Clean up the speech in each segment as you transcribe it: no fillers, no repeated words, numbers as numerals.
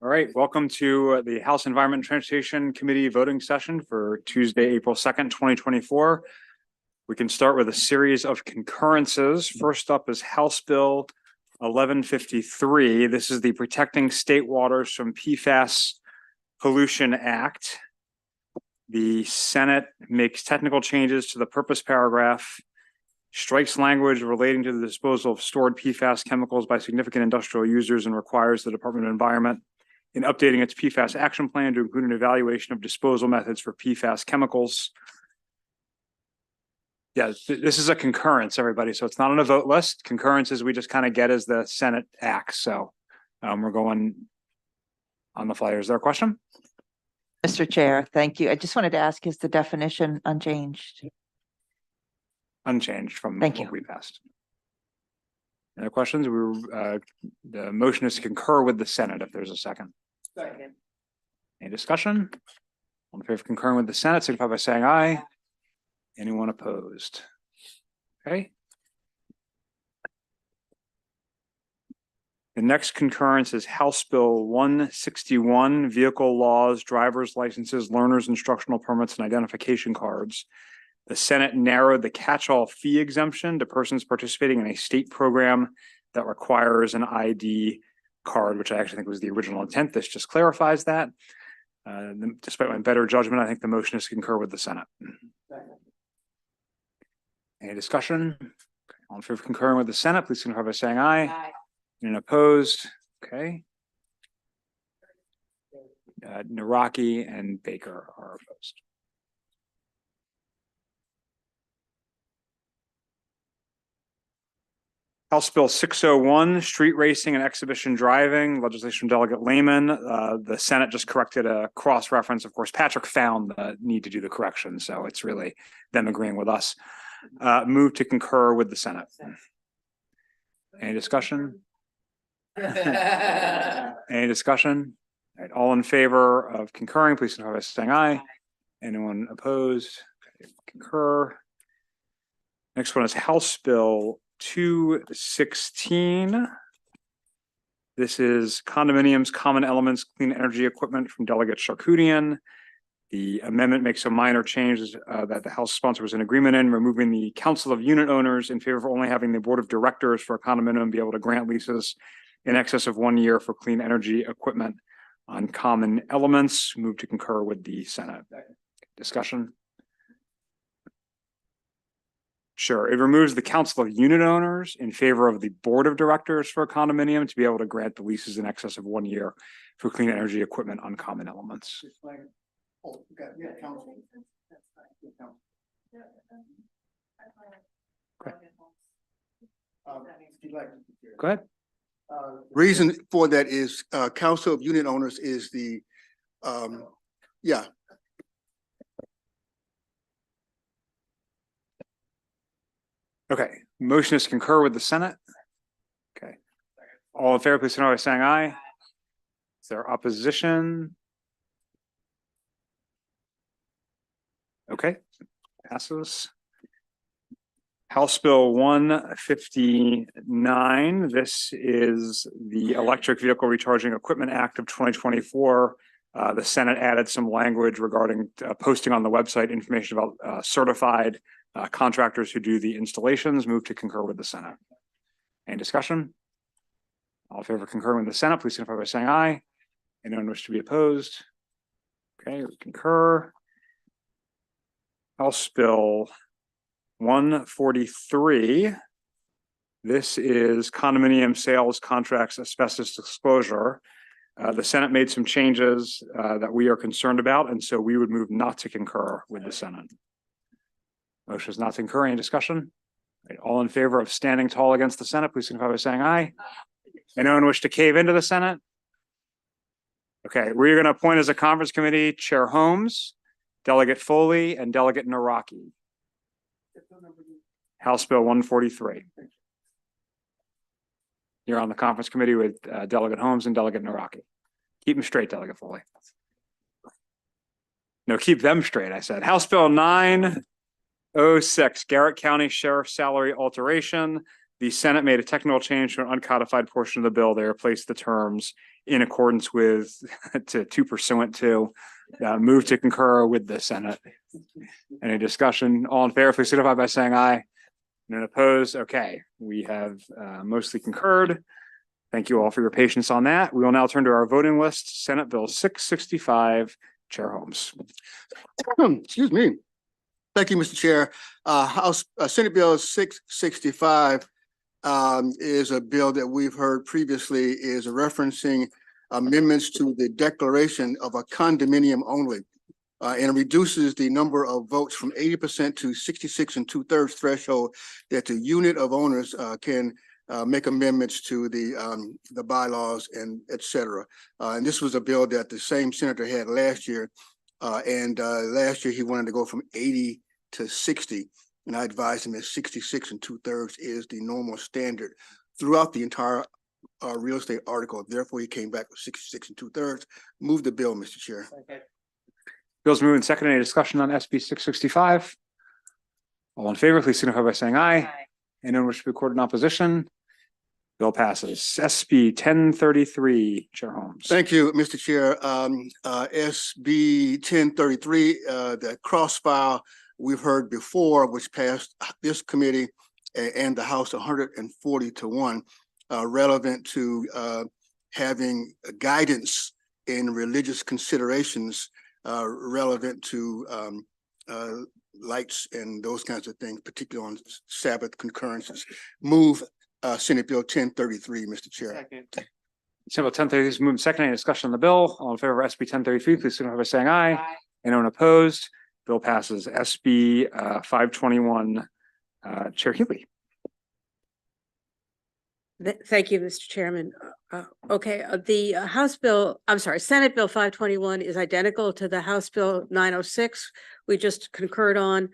All right, welcome to the House Environment and Transportation Committee voting session for Tuesday, April 2nd, 2024. We can start with a series of concurrences. First up is House Bill 1153. This is the Protecting State Waters from PFAS Pollution Act. The Senate makes technical changes to the purpose paragraph, strikes language relating to the disposal of stored PFAS chemicals by significant industrial users, and requires the Department of Environment in updating its PFAS action plan to include an evaluation of disposal methods for PFAS chemicals. Yeah, this is a concurrence, everybody. So it's not on a vote list. Concurrences we just kind of get as the Senate acts. So we're going on the fly. Is there a question? Mr. Chair, thank you. I just wanted to ask, is the definition unchanged? Unchanged from Thank what you. we passed. Any questions? The motion is to concur with the Senate if there's a second. Second. Any discussion? All in favor of concurring with the Senate, signify by saying aye. Anyone opposed? Okay. The next concurrence is House Bill 161, Vehicle Laws, Driver's Licenses, Learners Instructional Permits, and Identification Cards. The Senate narrowed the catch-all fee exemption to persons participating in a state program that requires an ID card, which I actually think was the original intent. This just clarifies that. Despite my better judgment, I think the motion is to concur with the Senate. Any discussion? Okay. All in favor of concurring with the Senate, please signify by saying aye. Aye. And opposed? Okay. Naraki and Baker are opposed. House Bill 601, street racing and exhibition driving, legislation from Delegate Lehman. The Senate just corrected a cross-reference. Of course, Patrick found the need to do the correction, so it's really them agreeing with us. Move to concur with the Senate. Any discussion? Any discussion? All right, all in favor of concurring, please signify by saying aye. Anyone opposed? Okay, concur. Next one is House Bill 216. This is condominiums, common elements, clean energy equipment from Delegate Charkoudian. The amendment makes some minor changes that the House sponsor was in agreement in, removing the Council of Unit Owners in favor of only having the Board of Directors for a condominium be able to grant leases in excess of 1 year for clean energy equipment on common elements. Move to concur with the Senate. Discussion? Sure. It removes the Council of Unit Owners in favor of the Board of Directors for a condominium to be able to grant the leases in excess of 1 year for clean energy equipment on common elements. Go ahead. Reason for that is Council of Unit Owners is the Okay, motion is to concur with the Senate. Okay. All in favor, please signify by saying aye. Is there opposition? Okay, passes. House Bill 159. This is the Electric Vehicle Recharging Equipment Act of 2024. The Senate added some language regarding posting on the website information about certified contractors who do the installations. Move to concur with the Senate. Any discussion? All in favor of concurring with the Senate, please signify by saying aye. Anyone wish to be opposed? Okay, we concur. House Bill 143. This is condominium sales contracts asbestos disclosure. The Senate made some changes that we are concerned about, and so we would move not to concur with the Senate. Motion is not to concur. Any discussion? Right, all in favor of standing tall against the Senate, please signify by saying aye. Anyone wish to cave into the Senate? Okay, we're going to appoint as a conference committee Chair Holmes, Delegate Foley, and Delegate Naraki. House Bill 143. You're on the conference committee with Delegate Holmes and Delegate Naraki. Keep them straight, Delegate Foley. No, keep them straight, I said. House Bill 906, Garrett County Sheriff Salary Alteration. The Senate made a technical change to an uncodified portion of the bill. They replaced the terms in accordance with to pursuant to move to concur with the Senate. Any discussion? All in favor, please signify by saying aye. None opposed? Okay, we have mostly concurred. Thank you all for your patience on that. We will now turn to our voting list. Senate Bill 665, Chair Holmes. Excuse me. Thank you, Mr. Chair. Senate Bill 665 is a bill that we've heard previously, is referencing amendments to the declaration of a condominium only. And reduces the number of votes from 80% to 66 2/3 threshold that the unit of owners can make amendments to the bylaws and et cetera. And this was a bill that the same senator had last year. And last year he wanted to go from 80 to 60. And I advised him that 66 2/3 is the normal standard throughout the entire real estate article. Therefore, he came back with 66 2/3. Move the bill, Mr. Chair. Okay. Bill's moved and seconded. Any discussion on SB 665? All in favor, please signify by saying aye. Aye. Anyone wish to be recorded in opposition? Bill passes. SB 1033, Chair Holmes. Thank you, Mr. Chair. SB 1033, the cross file we've heard before, which passed this committee and the House 140 to 1, relevant to having guidance in religious considerations relevant to lights and those kinds of things, particularly on Sabbath concurrences. Move Senate Bill 1033, Mr. Chair. Senate Bill 1033 is moved and seconded. Any discussion on the bill? All in favor of SB 1033, please signify by saying aye. Aye. Anyone opposed? Bill passes. SB 521, Chair Healy. Thank you, Mr. Chairman. The Senate Bill 521 is identical to the House Bill 906 we just concurred on,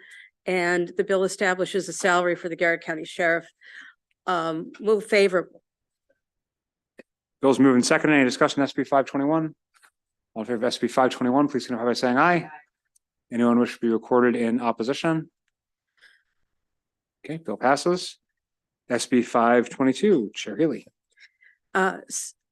and the bill establishes a salary for the Garrett County Sheriff. Move favorable. Bill's moved and seconded. Any discussion on SB 521? All in favor of SB 521, please signify by saying aye. Aye. Anyone wish to be recorded in opposition? Okay, bill passes. SB 522, Chair Healy.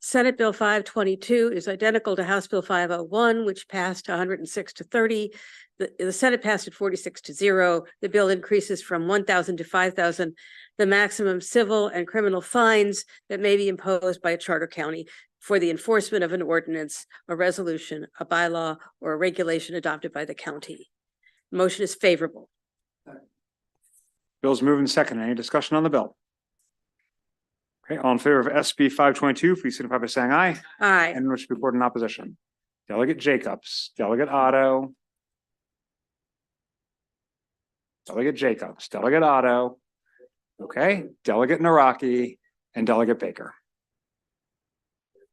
Senate Bill 522 is identical to House Bill 501, which passed 106 to 30. The Senate passed it 46 to 0. The bill increases from 1,000 to 5,000 the maximum civil and criminal fines that may be imposed by a charter county for the enforcement of an ordinance, a resolution, a bylaw, or a regulation adopted by the county. Motion is favorable. Bill's moved and seconded. Any discussion on the bill? Okay, all in favor of SB 522, please signify by saying aye. Aye. Anyone wish to be recorded in opposition? Delegate Jacobs, Delegate Otto. Delegate Jacobs, Delegate Otto. Okay, Delegate Naraki and Delegate Baker.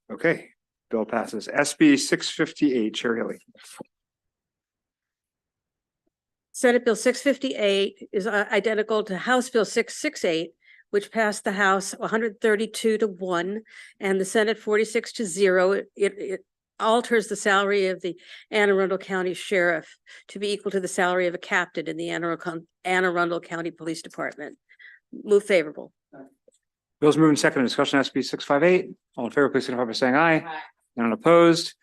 Okay, bill passes. SB 658, Chair Healy. Senate Bill 658 is identical to House Bill 668, which passed the House 132 to 1 and the Senate 46 to 0. It alters the salary of the Anne Arundel County Sheriff to be equal to the salary of a captain in the Anne Arundel County Police Department. Move favorable. Bill's moved and seconded. Discussion SB 658. All in favor, please signify by saying aye. Aye. None opposed.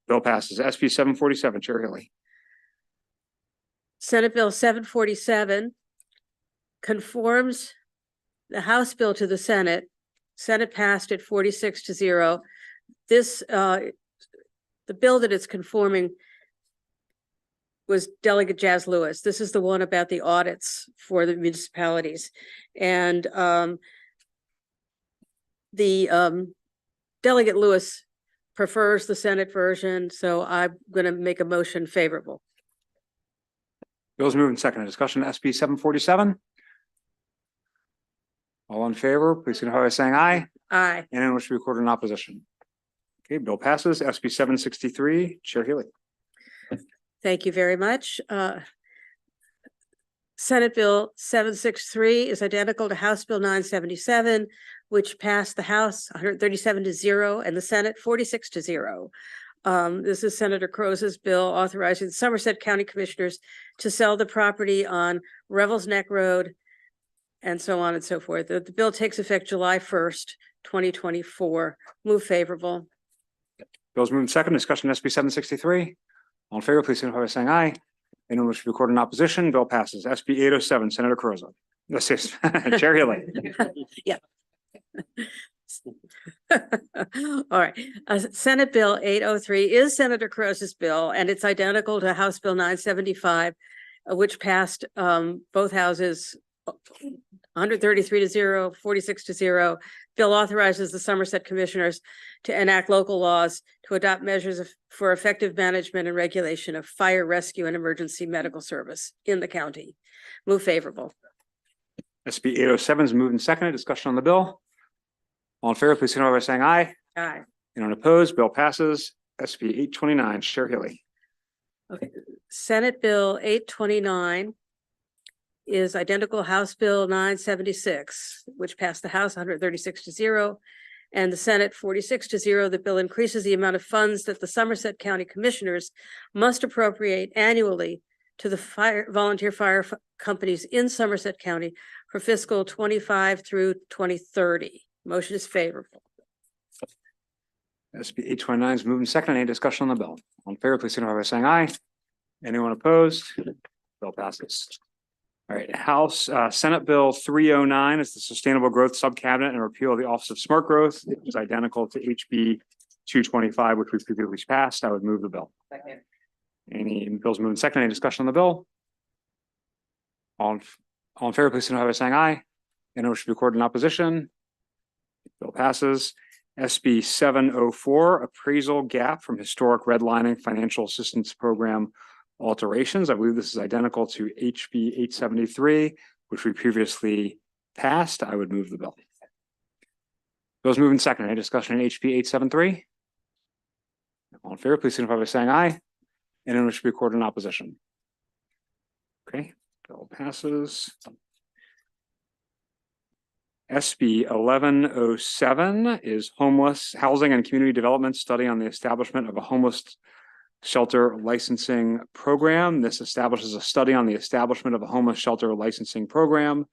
Bill passes. SB 747, Chair Healy. Senate Bill 747 conforms the House bill to the Senate. Senate passed it 46 to 0. This, the bill that it's conforming was Delegate Jazz Lewis. This is the one about the audits for the municipalities. And Delegate Lewis prefers the Senate version, so I'm going to make a motion favorable. Bill's moved and seconded. Discussion SB 747. All in favor, please signify by saying aye. Aye. Anyone wish to be recorded in opposition? Okay, bill passes. SB 763, Chair Healy. Thank you very much. Senate Bill 763 is identical to House Bill 977, which passed the House 137 to 0 and the Senate 46 to 0. This is Senator Croz's bill authorizing the Somerset County Commissioners to sell the property on Revels Neck Road and so on and so forth. The bill takes effect July 1st, 2024. Move favorable. Bills moved in second, discussion on SB 763. All in favor, please signify by saying aye. Anyone wish to record in opposition, bill passes. SB 807, Senator Carrizo. Yes, yes. Chair Healy. Yeah. All right, Senate Bill 803 is Senator Carrizo's bill, and it's identical to House Bill 975, which passed both houses 133-0, 46-0. Bill authorizes the Somerset Commissioners to enact local laws to adopt measures for effective management and regulation of fire, rescue, and emergency medical service in the county. Move favorable. SB 807 is moved and seconded. Discussion on the bill. All in favor, please signify by saying aye. Aye. Anyone opposed, bill passes. SB 829, Chair Healy. Okay, Senate Bill 829 is identical House Bill 976, which passed the House 136-0, and the Senate 46-0. The bill increases the amount of funds that the Somerset County Commissioners must appropriate annually to the volunteer fire companies in Somerset County for fiscal 25 through 2030. Motion is favorable. SB 829 is moved and seconded. Any discussion on the bill? All in favor, please signify by saying aye. Anyone opposed? Bill passes. All right, Senate Bill 309 is the Sustainable Growth Subcabinet and repeal of the Office of Smart Growth. It is identical to HB 225, which we previously passed. I would move the bill. Second. Any bills moved and seconded? Any discussion on the bill? All in favor, please signify by saying aye. Anyone wish to be recorded in opposition? Bill passes. SB 704, appraisal gap from historic redlining financial assistance program alterations. I believe this is identical to HB 873, which we previously passed. I would move the bill. Bills moved in second. Any discussion on HB 873? All in favor, please signify by saying aye. Anyone wish to be recorded in opposition? Okay, bill passes. SB 1107 is homeless housing and community development study on the establishment of a homeless shelter licensing program. This establishes a study on the establishment of a homeless shelter licensing program.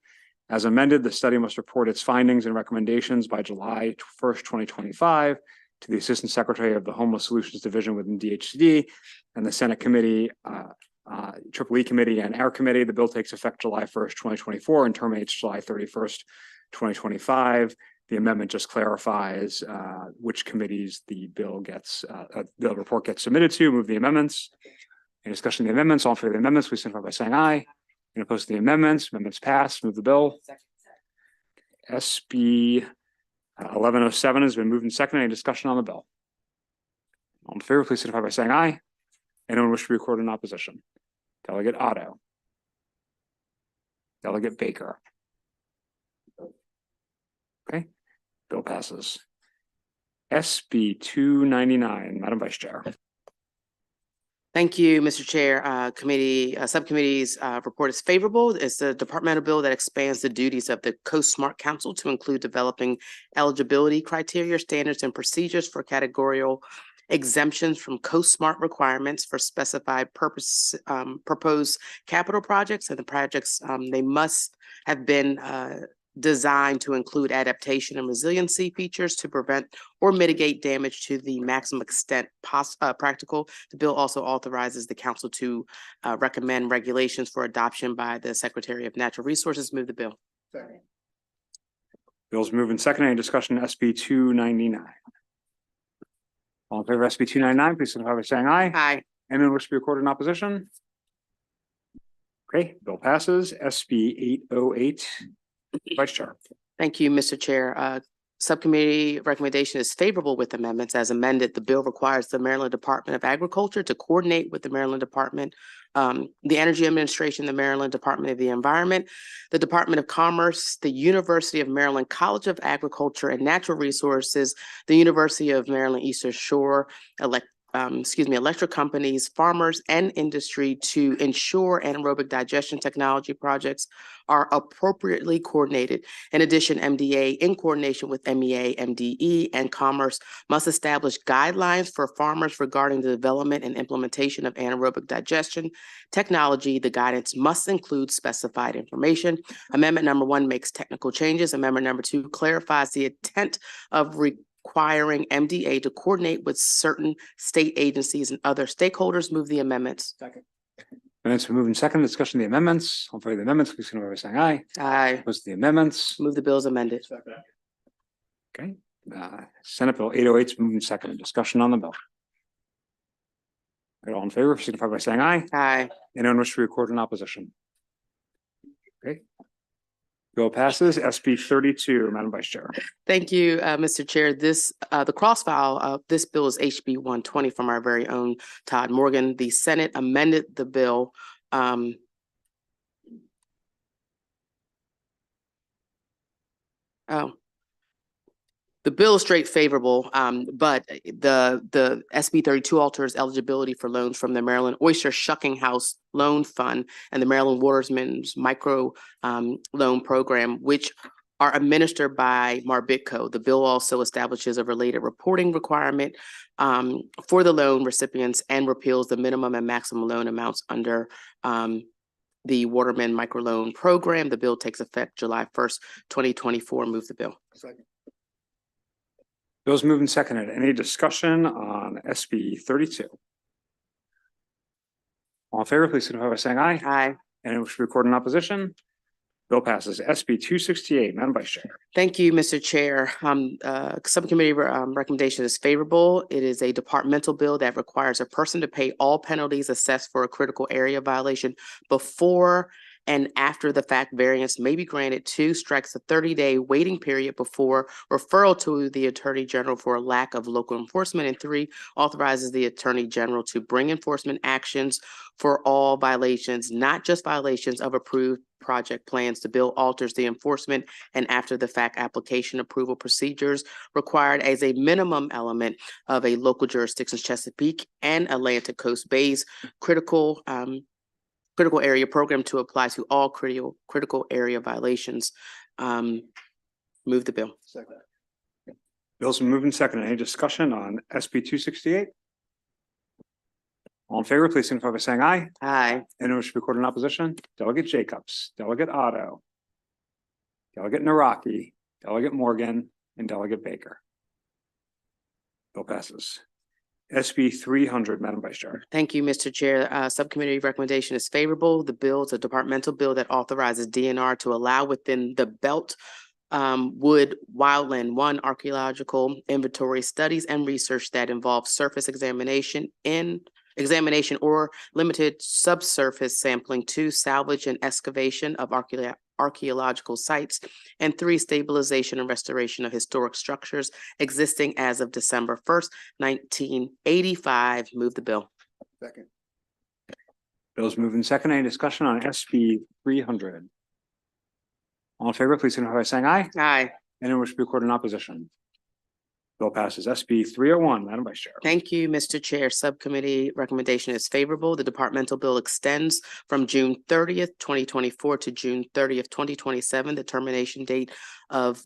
As amended, the study must report its findings and recommendations by July 1st, 2025 to the Assistant Secretary of the Homeless Solutions Division within DHCD and the Senate Committee, Triple E Committee and our committee. The bill takes effect July 1st, 2024 and terminates July 31st, 2025. The amendment just clarifies which committees the bill report gets submitted to. Move the amendments. Any discussion of the amendments? All in favor of the amendments, please signify by saying aye. Any opposed to the amendments? Amendments passed. Move the bill. SB 1107 has been moved and seconded. Any discussion on the bill? All in favor, please signify by saying aye. Anyone wish to be recorded in opposition? Delegate Otto. Delegate Baker. Okay, bill passes. SB 299, Madam Vice Chair. Thank you, Mr. Chair. Subcommittee's report is favorable. It's the departmental bill that expands the duties of the Coast Smart Council to include developing eligibility criteria, standards, and procedures for categorical exemptions from Coast Smart requirements for specified proposed capital projects, and the projects they must have been designed to include adaptation and resiliency features to prevent or mitigate damage to the maximum extent practical. The bill also authorizes the council to recommend regulations for adoption by the Secretary of Natural Resources. Move the bill. Second. Bills moved and seconded. Any discussion on SB 299? All in favor of SB 299, please signify by saying aye. Aye. Anyone wish to be recorded in opposition? Okay, bill passes. SB 808, Vice Chair. Thank you, Mr. Chair. Subcommittee recommendation is favorable with amendments as amended. The bill requires the Maryland Department of Agriculture to coordinate with the Maryland Department, the Energy Administration, the Maryland Department of the Environment, the Department of Commerce, the University of Maryland College of Agriculture and Natural Resources, the University of Maryland Eastern Shore, electric companies, farmers, and industry to ensure anaerobic digestion technology projects are appropriately coordinated. In addition, MDA, in coordination with MEA, MDE, and Commerce, must establish guidelines for farmers regarding the development and implementation of anaerobic digestion technology. The guidance must include specified information. Amendment number 1 makes technical changes. Amendment number 2 clarifies the intent of requiring MDA to coordinate with certain state agencies and other stakeholders. Move the amendments. Minutes been moved and seconded. Discussion of the amendments. All in favor of the amendments, please signify by saying aye. Aye. Opposed to the amendments. Move the bills amended. Okay. Senate Bill 808 is moved and seconded. Discussion on the bill. All in favor, signify by saying aye. Aye. Anyone wish to record in opposition? Okay. Bill passes. SB 32, Madam Vice Chair. Thank you, Mr. Chair. This, the cross file of this bill is HB 120 from our very own Todd Morgan. The Senate amended the bill. The bill is straight favorable, but the SB 32 alters eligibility for loans from the Maryland Oyster Shucking House Loan Fund and the Maryland Watersman's Micro Loan Program, which are administered by Marbitco. The bill also establishes a related reporting requirement for the loan recipients and repeals the minimum and maximum loan amounts under the Waterman Microloan Program. The bill takes effect July 1st, 2024. Move the bill. Bill's moved and seconded. Any discussion on SB 32? All in favor, please signify by saying aye. Aye. Anyone wish to record in opposition? Bill passes. SB 268, Madam Vice Chair. Thank you, Mr. Chair. Subcommittee recommendation is favorable. It is a departmental bill that requires a person to pay all penalties assessed for a critical area violation before and after the fact variance may be granted. 2, strikes a 30-day waiting period before referral to the Attorney General for a lack of local enforcement. And 3, authorizes the Attorney General to bring enforcement actions for all violations, not just violations of approved project plans. The bill alters the enforcement and after the fact application approval procedures required as a minimum element of a local jurisdiction's Chesapeake and Atlantic Coast Bays critical area program to apply to all critical area violations. Move the bill. Bill's been moved and seconded. Any discussion on SB 268? All in favor, please signify by saying aye. Aye. Anyone wish to record in opposition? Delegate Jacobs, Delegate Otto, Delegate Naraki, Delegate Morgan, and Delegate Baker. Bill passes. SB 300, Madam Vice Chair. Thank you, Mr. Chair. Subcommittee recommendation is favorable. The bill is a departmental bill that authorizes DNR to allow within the Belt Wood Wildland 1 archaeological inventory studies and research that involve surface examination or limited subsurface sampling. 2, salvage and excavation of archaeological sites. And 3, stabilization and restoration of historic structures existing as of December 1st, 1985. Move the bill. Second. Bill's moved and seconded. Any discussion on SB 300? All in favor, please signify by saying aye. Aye. Anyone wish to record in opposition? Bill passes. SB 301, Madam Vice Chair. Thank you, Mr. Chair. Subcommittee recommendation is favorable. The departmental bill extends from June 30th, 2024 to June 30th, 2027, the termination date of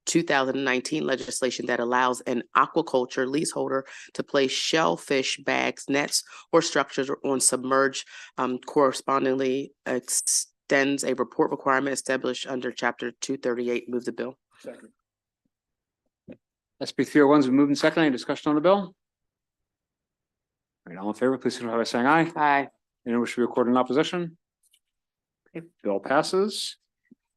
2019 legislation that allows an aquaculture leaseholder to place shellfish bags, nets, or structures on submerged, correspondingly extends a report requirement established under Chapter 238. Move the bill. Second. SB 301 has been moved and seconded. Any discussion on the bill? All right, all in favor, please signify by saying aye. Aye. Anyone wish to record in opposition? Okay, bill passes.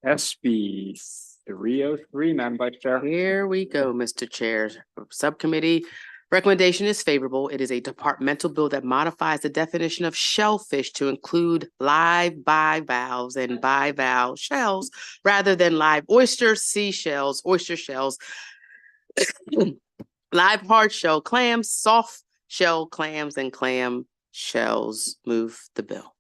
SB 303, Madam Vice Chair. Here we go, Mr. Chair. Subcommittee recommendation is favorable. It is a departmental bill that modifies the definition of shellfish to include live bivalves and bivalve shells rather than live oysters, seashells, oyster shells, live hard shell clams, soft shell clams, and clam shells. Move the bill.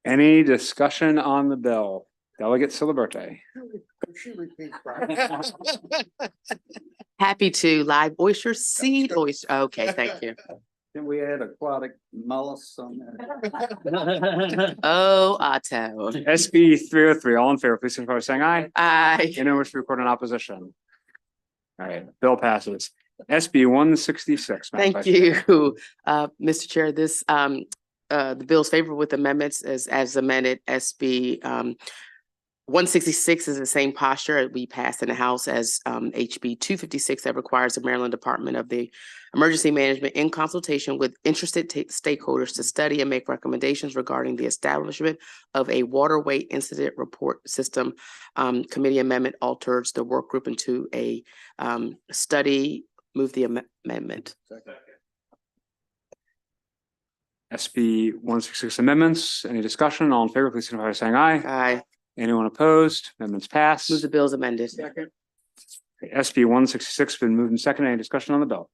Any discussion on the bill? Delegate Silaberte. Happy to. Live oyster, seed oyster. Okay, thank you. Then we add aquatic mollusks on there. Oh, Otto. SB 303, all in favor, please signify by saying aye. Aye. Anyone wish to record in opposition? All right, bill passes. SB 166. Madam Thank Vice Chair. you, Mr. Chair. This the bill is favorable with amendments as amended. SB 166 is the same posture we passed in the House as HB 256 that requires the Maryland Department of the Emergency Management in consultation with interested stakeholders to study and make recommendations regarding the establishment of a waterway incident report system. Committee amendment alters the work group into a study. Move the amendment. SB 166 amendments. Any discussion? All in favor, please signify by saying aye. Aye. Anyone opposed? Amendments pass. Move the bills amended. SB 166 been moved and seconded. Any discussion on the bill?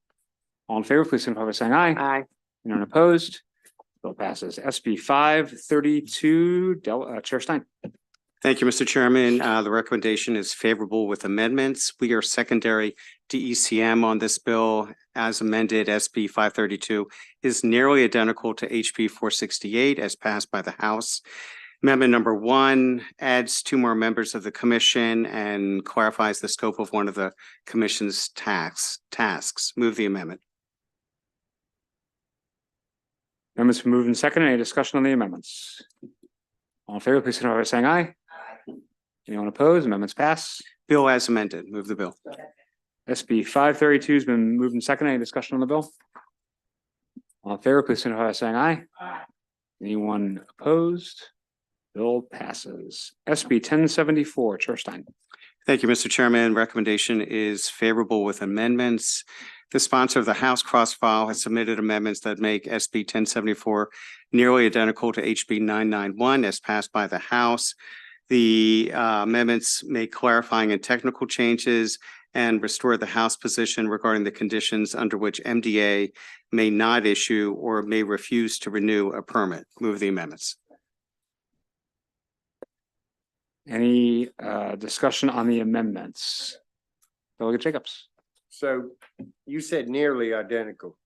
All in favor, please signify by saying aye. Aye. Anyone opposed? Bill passes. SB 532, Chair Stein. Thank you, Mr. Chairman. The recommendation is favorable with amendments. We are secondary DECM on this bill as amended. SB 532 is nearly identical to HB 468 as passed by the House. Amendment number 1 adds 2 more members of the commission and clarifies the scope of one of the commission's tasks. Move the amendment. Amendments been moved and seconded. Any discussion on the amendments? All in favor, please signify by saying aye. Anyone opposed? Amendments pass. Bill as amended. Move the bill. SB 532 has been moved and seconded. Any discussion on the bill? All in favor, please signify by saying aye. Anyone opposed? Bill passes. SB 1074, Chair Stein. Thank you, Mr. Chairman. Recommendation is favorable with amendments. The sponsor of the House cross file has submitted amendments that make SB 1074 nearly identical to HB 991 as passed by the House. The amendments make clarifying and technical changes and restore the House position regarding the conditions under which MDA may not issue or may refuse to renew a permit. Move the amendments. Any discussion on the amendments? Delegate Jacobs. So you said nearly identical.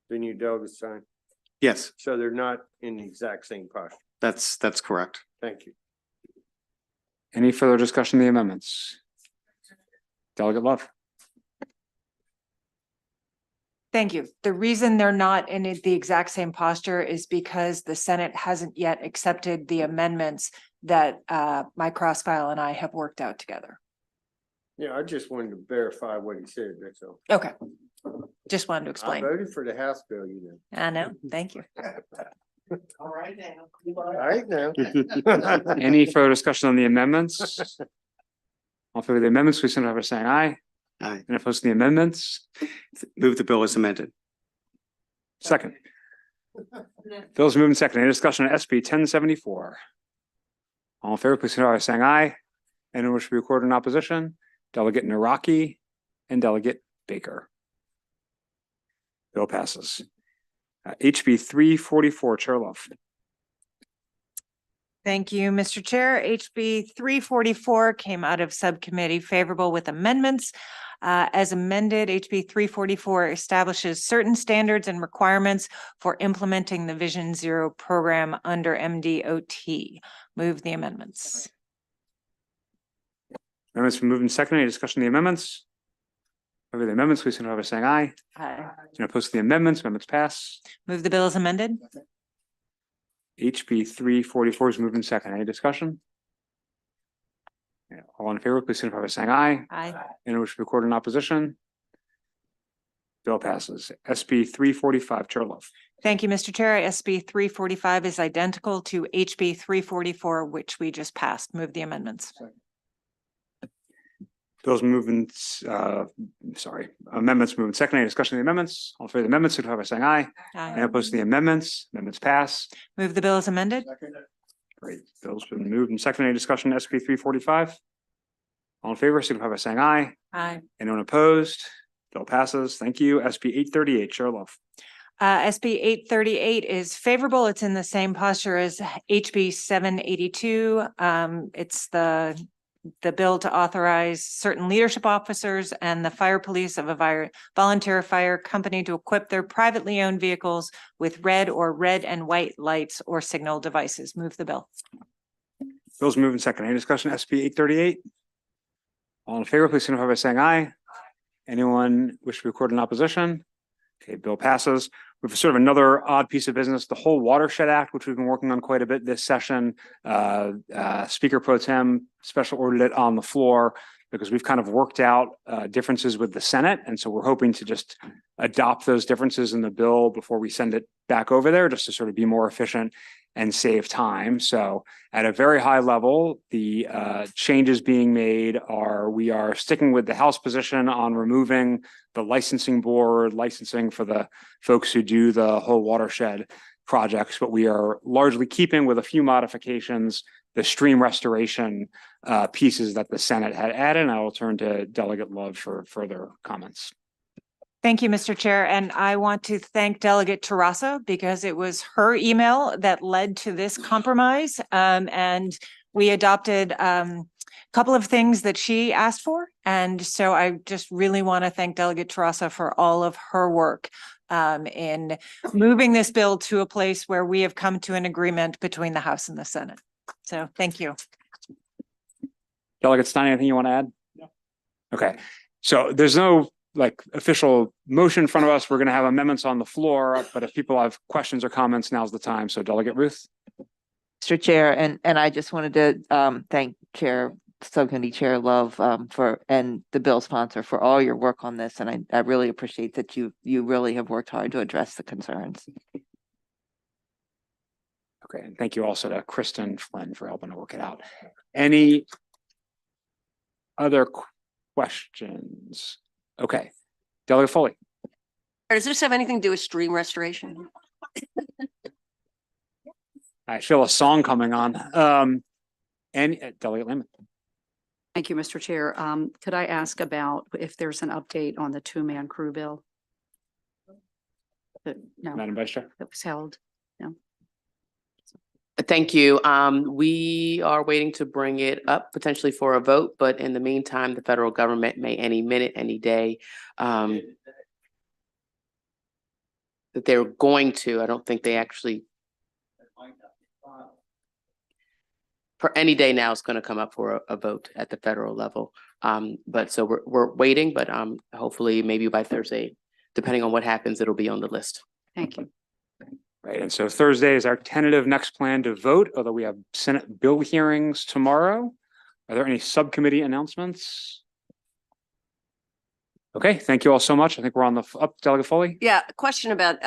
Then you Delegate Stein. Yes, So they're not in the exact same posture. that's correct. Thank you. Any further discussion on the amendments? Delegate Love. Thank you. The reason they're not in the exact same posture is because the Senate hasn't yet accepted the amendments that my crossfile and I have worked out together. Yeah, I just wanted to verify what he said, that's all. Okay. Just wanted to I explain. voted for the House bill, you know. I know. Thank you. All right now. Any further discussion on the amendments? All in favor of the amendments, please signify by saying aye. Aye. And opposed to the amendments? Move the bill as amended. Second. Bill's moved and second. Any discussion on SB 1074? All in favor, please signify by saying aye. Anyone wish to be recorded in opposition? Delegate Naraki and Delegate Baker. Bill passes. HB 344, Chair Love. Thank you, Mr. Chair. HB 344 came out of subcommittee favorable with amendments. As amended, HB 344 establishes certain standards and requirements for implementing the Vision Zero program under MDOT. Move the amendments. Amendments been moved and seconded. Any discussion on the amendments? Over the amendments, please signify by saying aye. Aye. And opposed to the amendments, amendments pass. Move the bill as amended. HB 344 is moved and seconded. Any discussion? Yeah, all in favor, please signify by saying aye. Aye. Anyone wish to be recorded in opposition? Bill passes. SB 345, Chair Love. Thank you, Mr. Chair. SB 345 is identical to HB 344, which we just passed. Move the amendments. Bill's movements, amendments moved and seconded. Any discussion on the amendments? All in favor of the amendments, signify by saying aye. Aye. Any opposed to the amendments? Amendments pass. Move the bill as amended. Great. Bill's been moved and seconded. Any discussion on SB 345? All in favor, signify by saying aye. Aye. Anyone opposed? Bill passes. Thank you. SB 838, Chair Love. SB 838 is favorable. It's in the same posture as HB 782. It's the bill to authorize certain leadership officers and the fire police of a volunteer fire company to equip their privately owned vehicles with red or red and white lights or signal devices. Move the bill. Bill's moved and seconded. Any discussion? SB 838? All in favor, please signify by saying aye. Anyone wish to record in opposition? Okay, bill passes. We have sort of another odd piece of business, the whole Watershed Act, which we've been working on quite a bit this session. Speaker Pro Tem special ordered it on the floor because we've kind of worked out differences with the Senate. And so we're hoping to just adopt those differences in the bill before we send it back over there, just to sort of be more efficient and save time. So at a very high level, the changes being made are, we are sticking with the House position on removing the licensing board, licensing for the folks who do the whole watershed projects, but we are largely keeping, with a few modifications, the stream restoration pieces that the Senate had added. And I will turn to Delegate Love for further comments. Thank you, Mr. Chair. And I want to thank Delegate Terrassa because it was her email that led to this compromise. And we adopted a couple of things that she asked for. And so I just really want to thank Delegate Terrassa for all of her work in moving this bill to a place where we have come to an agreement between the House and the Senate. So thank you. Delegate Stein, anything you want to add? No. Okay, so there's no official motion in front of us. We're going to have amendments on the floor, but if people have questions or comments, now's the time. So Delegate Ruth. Mr. Chair, and I just wanted to thank Subcommittee Chair Love and the bill sponsor for all your work on this. And I really appreciate that you really have worked hard to address the concerns. Okay, and thank you also to Kristen Flynn for helping to work it out. Any other questions? Okay, Delegate Foley. Does this have anything to do with stream restoration? I feel a song coming on. And Delegate Lehman. Thank you, Mr. Chair. Could I ask about if there's an update on the two-man crew bill? No, Madam Vice Chair. that was held. No. Thank you. We are waiting to bring it up potentially for a vote, but in the meantime, the federal government may any minute, any day, that they're going to, I don't think they actually, for any day now, it's going to come up for a vote at the federal level. But so we're waiting, but hopefully maybe by Thursday, depending on what happens, it'll be on the list. Thank you. Right, and so Thursday is our tentative next plan to vote, although we have Senate bill hearings tomorrow. Are there any subcommittee announcements? Okay, thank you all so much. I think we're on the up, Delegate Foley. Yeah, a question about,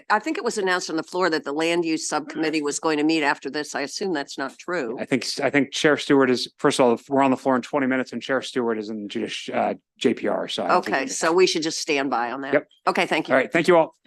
I think it was announced on the floor that the land use subcommittee was going to meet after this. I assume that's not true. I think Chair Stewart is, first of all, we're on the floor in 20 minutes and Chair Stewart is in JPR. So I don't think Okay, we- so we should just stand by on that. Yep. Okay, thank you. All right, thank you all.